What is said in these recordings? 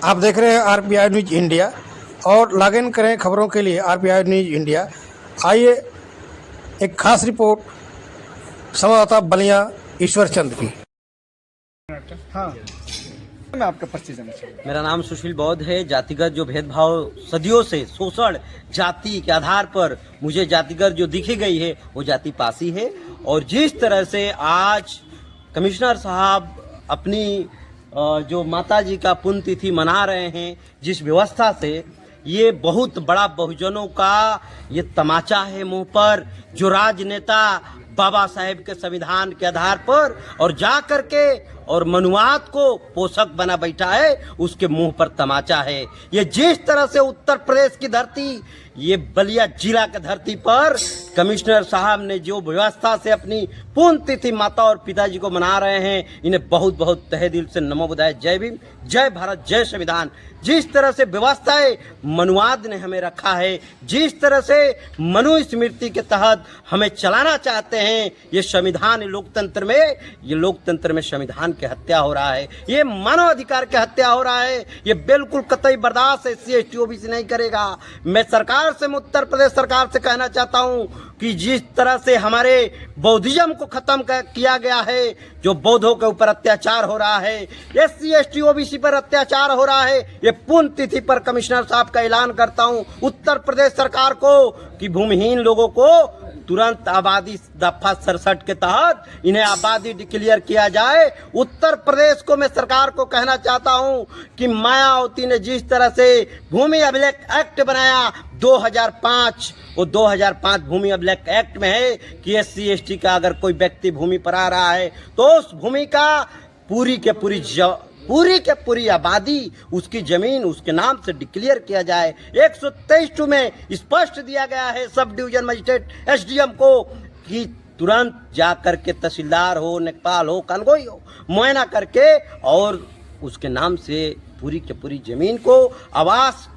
आप देख रहे हैं आरपीआई न्यूज इंडिया और लॉग इन करें खबरों के लिए आरपीआई न्यूज इंडिया। आइए एक खास रिपोर्ट संवाददाता बलिया ईश्वर चंद की। हाँ, मैं आपका परिचय जानना चाहूँगा। मेरा नाम सुशील बौद्ध है। जातिगत जो भेदभाव सदियों से शोषण जाति के आधार पर मुझे जातिगत जो दिखी गई है वो जाति पासी है। और जिस तरह से आज कमिश्नर साहब अपनी जो माताजी का पुण्यतिथि मना रहे हैं, जिस व्यवस्था से, ये बहुत बड़ा बहुजनों का ये तमाचा है मुंह पर। जो राजनेता बाबा साहेब के संविधान के आधार पर और जा करके और मनुवाद को पोषक बना बैठा है, उसके मुंह पर तमाचा है। ये जिस तरह से उत्तर प्रदेश की धरती, ये बलिया जिला की धरती पर कमिश्नर साहब ने जो व्यवस्था से अपनी पुण्यतिथि माता और पिताजी को मना रहे हैं, इन्हें बहुत बहुत तहे दिल से नमो बुधाए। जय भीम, जय भारत, जय संविधान। जिस तरह से व्यवस्थाएं मनुवाद ने हमें रखा है, जिस तरह से मनु स्मृति के तहत हमें चलाना चाहते हैं, ये संविधान लोकतंत्र में संविधान की हत्या हो रहा है, ये मानव अधिकार की हत्या हो रहा है। ये बिल्कुल कतई बर्दाश्त SC ST OBC नहीं करेगा। मैं उत्तर प्रदेश सरकार से कहना चाहता हूं कि जिस तरह से हमारे बौद्धिज्म को खत्म किया गया है, जो बौद्धों के ऊपर अत्याचार हो रहा है, SC ST OBC पर अत्याचार हो रहा है, ये पुण्यतिथि पर कमिश्नर साहब का ऐलान करता हूं उत्तर प्रदेश सरकार को कि भूमिहीन लोगों को तुरंत आबादी दफा 67 के तहत इन्हें आबादी डिक्लेयर किया जाए। उत्तर प्रदेश को मैं सरकार को कहना चाहता हूं कि मायावती ने जिस तरह से भूमि अभिलेख एक्ट बनाया 2005, वो 2005 भूमि अभिलेख एक्ट में है कि SC ST का अगर कोई व्यक्ति भूमि पर आ रहा है तो उस भूमि का पूरी के पूरी आबादी, उसकी जमीन उसके नाम से डिक्लेयर किया जाए। 123 में स्पष्ट दिया गया है सब डिवीजन मजिस्ट्रेट SDM को कि तुरंत जाकर के तहसीलदार हो, लेखपाल हो, कानगोई हो, मुआयना करके और उसके नाम से पूरी के पूरी जमीन को आवास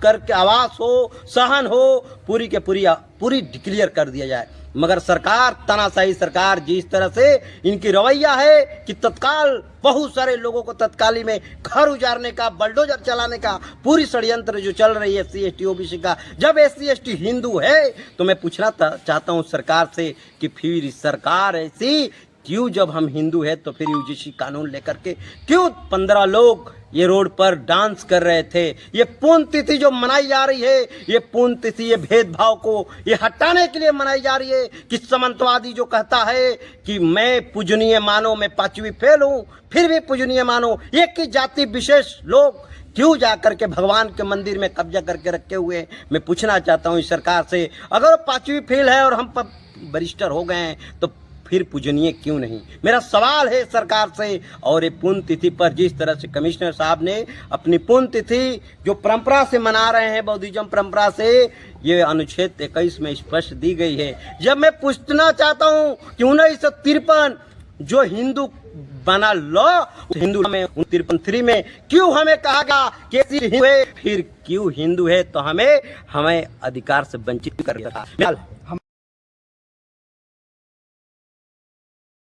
हो, सहन हो, पूरी के पूरी डिक्लेयर कर दिया जाए। मगर सरकार, तानाशाही सरकार, जिस तरह से इनकी रवैया है कि तत्काल बहुत सारे लोगों को तत्काली में घर उजाड़ने का, बलडोजर चलाने का पूरी षड्यंत्र जो चल रही है SC ST OBC का। जब SC ST हिंदू है तो मैं पूछना चाहता हूं सरकार से कि फिर सरकार ऐसी क्यों, जब हम हिंदू है तो फिर UGC कानून लेकर के क्यों 15 लोग ये रोड पर डांस कर रहे थे? ये पुण्यतिथि जो मनाई जा रही है, ये पुण्यतिथि, ये भेदभाव को ये हटाने के लिए मनाई जा रही है कि सामंतवादी जो कहता है कि मैं पूजनीय मानो, मैं 5वीं फेल हूं, फिर भी पूजनीय मानो, एक ही जाति विशेष लोग क्यों जाकर के भगवान के मंदिर में कब्जा करके रखे हुए हैं? मैं पूछना चाहता हूँ इस सरकार से, अगर 5वीं फेल है और हम बरिस्टर हो गए हैं तो फिर पूजनीय क्यों नहीं? मेरा सवाल है सरकार से। और ये पुण्यतिथि पर जिस तरह से कमिश्नर साहब ने अपनी पुण्यतिथि जो परंपरा से मना रहे हैं, बौद्धिज्म परंपरा से, ये अनुच्छेद 21 में स्पष्ट दी गई है। जब मैं पूछना चाहता हूं कि 1953 जो हिंदू बना लॉ, हिंदू में 53 में क्यों हमें कहा गया कि हिंदू है, फिर क्यों हिंदू है तो हमें अधिकार से वंचित कर दिया।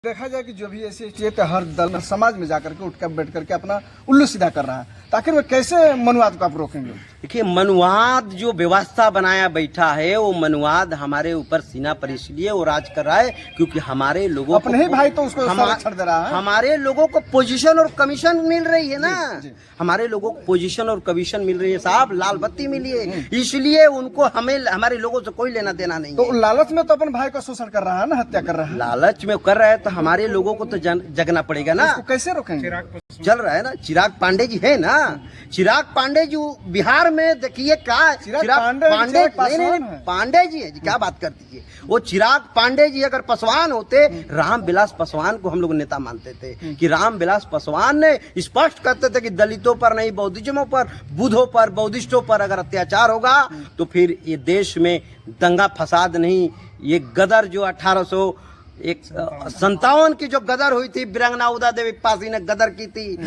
देखा जाए कि जो भी SC ST है तो हर दल समाज में जाकर के उठकर बैठ करके अपना उल्लू सीधा कर रहा है, ताकि वे कैसे मनुवाद को आप रोकेंगे? देखिए, मनुवाद जो व्यवस्था बनाया बैठा है, वो मनुवाद हमारे ऊपर सीना पर इसलिए वो राज कर रहा है क्योंकि हमारे लोगों अपने ही भाई तो उसको छड़ दे रहा है। हमारे लोगों को पोजीशन और कमीशन मिल रही है ना, हमारे लोगों को पोजीशन और कमीशन मिल रही है साहब, लाल बत्ती मिली है, इसलिए उनको हमारे लोगों से कोई लेना देना नहीं। तो लालच में तो अपन भाई को शोषण कर रहा है ना, हत्या कर रहा है। लालच में कर रहा है तो हमारे लोगों को तो जगना पड़ेगा ना। कैसे रोकेंगे? चल रहा है ना, चिराग पांडे जी है ना, चिराग पांडे जी बिहार में देखिए क्या, चिराग पांडे जी है जी, क्या बात करती है वो। चिराग पांडे जी अगर पासवान होते, रामविलास पासवान को हम लोग नेता मानते थे कि रामविलास पासवान ने स्पष्ट करते थे कि दलितों पर नहीं, बौद्धिज्मों पर, बुद्धों पर, बौद्धिस्टों पर अगर अत्याचार होगा तो फिर ये देश में दंगा फसाद नहीं। ये गदर जो 1857 की जो गदर हुई थी, वीरांगना उदा देवी पासी ने गदर की थी,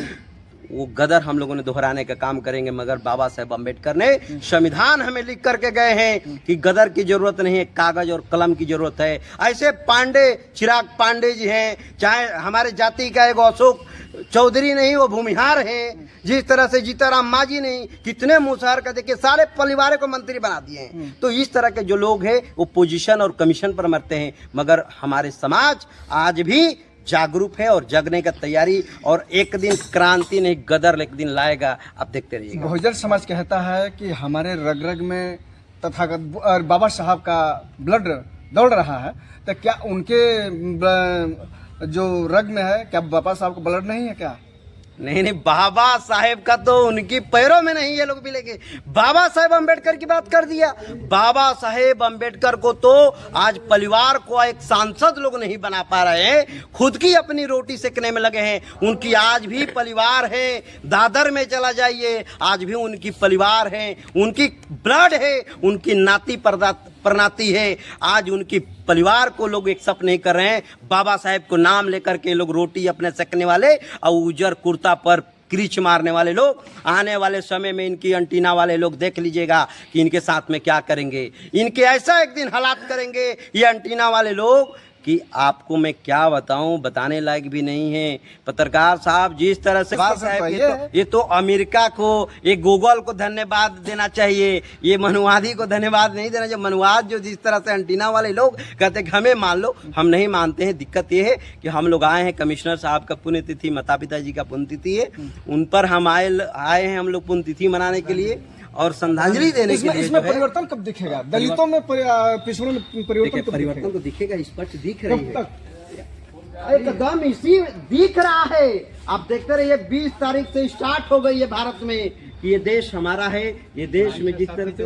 वो गदर हम लोगों ने दोहराने का काम करेंगे। मगर बाबा साहेब अम्बेडकर ने संविधान हमें लिख करके गए हैं कि गदर की जरूरत नहीं है, कागज और कलम की जरूरत है। ऐसे पांडे, चिराग पांडे जी हैं, चाहे हमारे जाति का एक अशोक चौधरी नहीं, वो भूमिहार हैं। जिस तरह से जीताराम मांझी नहीं, कितने मुसहर का देखिए, सारे परिवार को मंत्री बना दिए हैं। तो इस तरह के जो लोग हैं वो पोजीशन और कमीशन पर मरते हैं। मगर हमारे समाज आज भी जागरूक है और जगने का तैयारी, और एक दिन क्रांति नहीं गदर एक दिन लाएगा, आप देखते रहिएगा। बहुजन समाज कहता है कि हमारे रग रग में तथागत और बाबा साहब का ब्लड दौड़ रहा है, तो क्या उनके जो रग में है, क्या बाबा साहब का ब्लड नहीं है क्या? नहीं, बाबा साहेब का तो उनकी पैरों में नहीं, ये लोग भी लेके बाबा साहेब अम्बेडकर की बात कर दिया। बाबा साहेब अम्बेडकर को तो आज परिवार को एक सांसद लोग नहीं बना पा रहे हैं, खुद की अपनी रोटी सेकने में लगे हैं। उनकी आज भी परिवार है, दादर में चला जाइए, आज भी उनकी परिवार है, उनकी ब्लड है, उनकी नाती प्रनाती है। आज उनकी परिवार को लोग एक्सेप्ट नहीं कर रहे हैं। बाबा साहेब को नाम लेकर के लोग रोटी अपने सेकने वाले और उजर कुर्ता पर क्रीच मारने वाले लोग, आने वाले समय में इनकी अंटीना वाले लोग देख लीजिएगा कि इनके साथ में क्या करेंगे। इनके ऐसा एक दिन हालात करेंगे ये अंटीना वाले लोग कि आपको मैं क्या बताऊं, बताने लायक भी नहीं है। पत्रकार साहब, जिस तरह से बाबा साहब ये तो अमेरिका को, ये गूगल को धन्यवाद देना चाहिए, ये मनुवादी को धन्यवाद नहीं देना चाहिए। मनुवाद जो जिस तरह से अंटीना वाले लोग कहते हैं कि हमें मान लो, हम नहीं मानते हैं। दिक्कत ये है कि हम लोग आए हैं, कमिश्नर साहब का पुण्यतिथि, माता पिता जी का पुण्यतिथि है, उन पर हम आए हैं हम लोग पुण्यतिथि मनाने के लिए और श्रद्धांजलि देने के लिए। इसमें परिवर्तन कब दिखेगा? दलितों में, पिछड़ों में परिवर्तन तो दिखेगा, स्पष्ट दिख रही है, एकदम इसी दिख रहा है। आप देखते रहिए, 20 तारीख से स्टार्ट हो गई है भारत में कि ये देश हमारा है। ये देश में जिस तरह से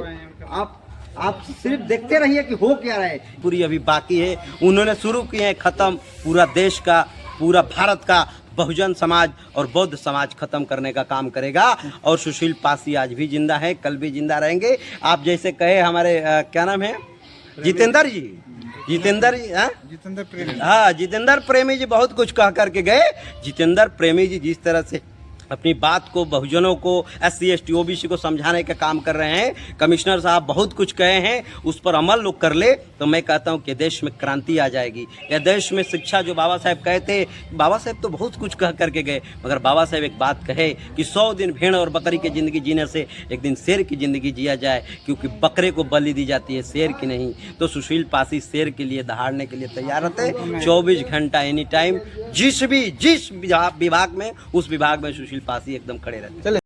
आप सिर्फ देखते रहिए कि हो क्या रहा है। पूरी अभी बाकी है, उन्होंने शुरू किए हैं, खत्म पूरा देश का, पूरा भारत का बहुजन समाज और बौद्ध समाज खत्म करने का काम करेगा। और सुशील पासी आज भी जिंदा है, कल भी जिंदा रहेंगे। आप जैसे कहे हमारे क्या नाम है, जितेंद्र जी, जितेंद्र प्रेमी जी बहुत कुछ कह करके गए। जितेंद्र प्रेमी जी जिस तरह से अपनी बात को बहुजनों को, SC ST OBC को समझाने का काम कर रहे हैं, कमिश्नर साहब बहुत कुछ कहे हैं, उस पर अमल लोग कर ले तो मैं कहता हूं कि देश में क्रांति आ जाएगी। या देश में शिक्षा, जो बाबा साहेब कहे थे, बाबा साहेब तो बहुत कुछ कह करके गए, मगर बाबा साहेब एक बात कहे कि 100 दिन भेड़ और बकरी की ज़िंदगी जीने से एक दिन शेर की ज़िंदगी जिया जाए, क्योंकि बकरे को बलि दी जाती है, शेर की नहीं। तो सुशील पासी शेर के लिए दहाड़ने के लिए तैयार रहते, 24 घंटा एनी टाइम, जिस विभाग में, उस विभाग में सुशील पासी एकदम खड़े रहते। चले